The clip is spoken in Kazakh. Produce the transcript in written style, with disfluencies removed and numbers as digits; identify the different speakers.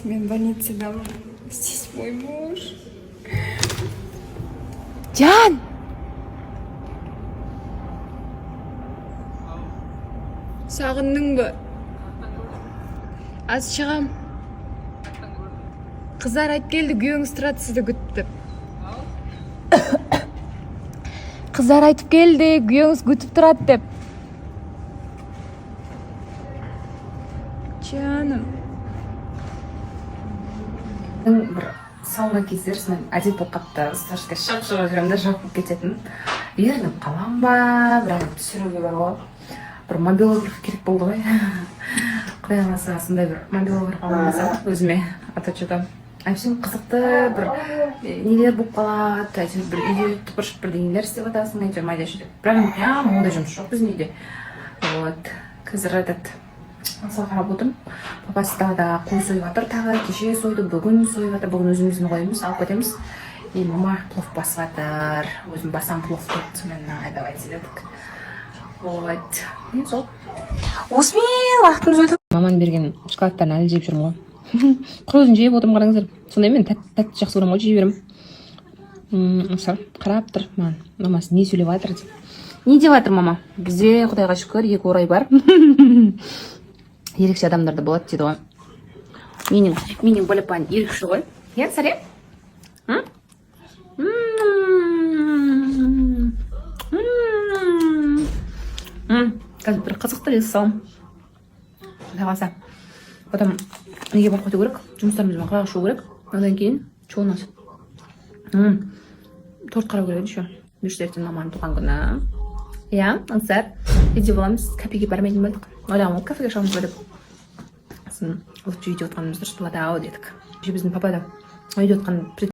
Speaker 1: мен больницадамын. Здесь мой муж.
Speaker 2: Жан! Сағындың ба? Аз шығам. Қыздар айтып келді, күйеуіңіз тұрады сізді күтіп. Қыздар айтып келді, күйеуіңіз күтіп тұрады деп. Жаным.
Speaker 3: бір салған кездер мен әдет болып қатты стажға шығып жүремін де жауып кететін. Ерініп қалам ба, бірақ түсіруге бар ғой. Бір мобилограф керек болды ғой. Құдай қаласа сондай бір мобилограф аламаса өзіме ата-чудам. Әпсем қызықты бір нелер болып қалады, әйтеуір бір үйде тыпыршып бірдеңелер істеп жатасың, әйтеуір майда шүйде. Бірақ ондай жұмыс жоқ біздің үйде. Вот. Қазір этот мысал қарап отырмын. Папасы да қой сойып жатыр, тағы кеше сойды, бүгін сойып жатыр. Бүгін өзіміздің қойымыз, алып кетеміз. И мама плов басып жатыр. Өзім басам плов деп, сонымен давайте дедік. Вот. Мен сол. Осымен уақытымыз өтіп. Маманың берген шоколадтарын әлі жеп жүрмін ғой. Құрызын жеп отырмын, қараңыздар. Сондай мен тәтті жақсы көремін ғой, жей беремін. Мысалы, қарап тұр маған. Мамасы не сөйлеп жатыр деп. Не деп жатыр мама? Бізде Құдайға шүкір екі орай бар. Ерекше адамдарда болады дейді ғой. Менің балапан ерекше ғой. Иә, сәлем? Қазір бір қызықты рез салым. Құдай қаласа. Потом неге барып кету керек? Жұмыстарымызбен қалаға шығу керек. Одан кейін что у нас? Торт қарау керек еще. Ертең маманың туған күні. Иә, аңсар. Үйде боламыз. Кафеге бармайтын болдық. Ойлағам ғой, кафеге шығамыз ба деп. Сосын осы үйде отқанымыз дұрыс болады ау дедік. Біздің папа да үйде отқан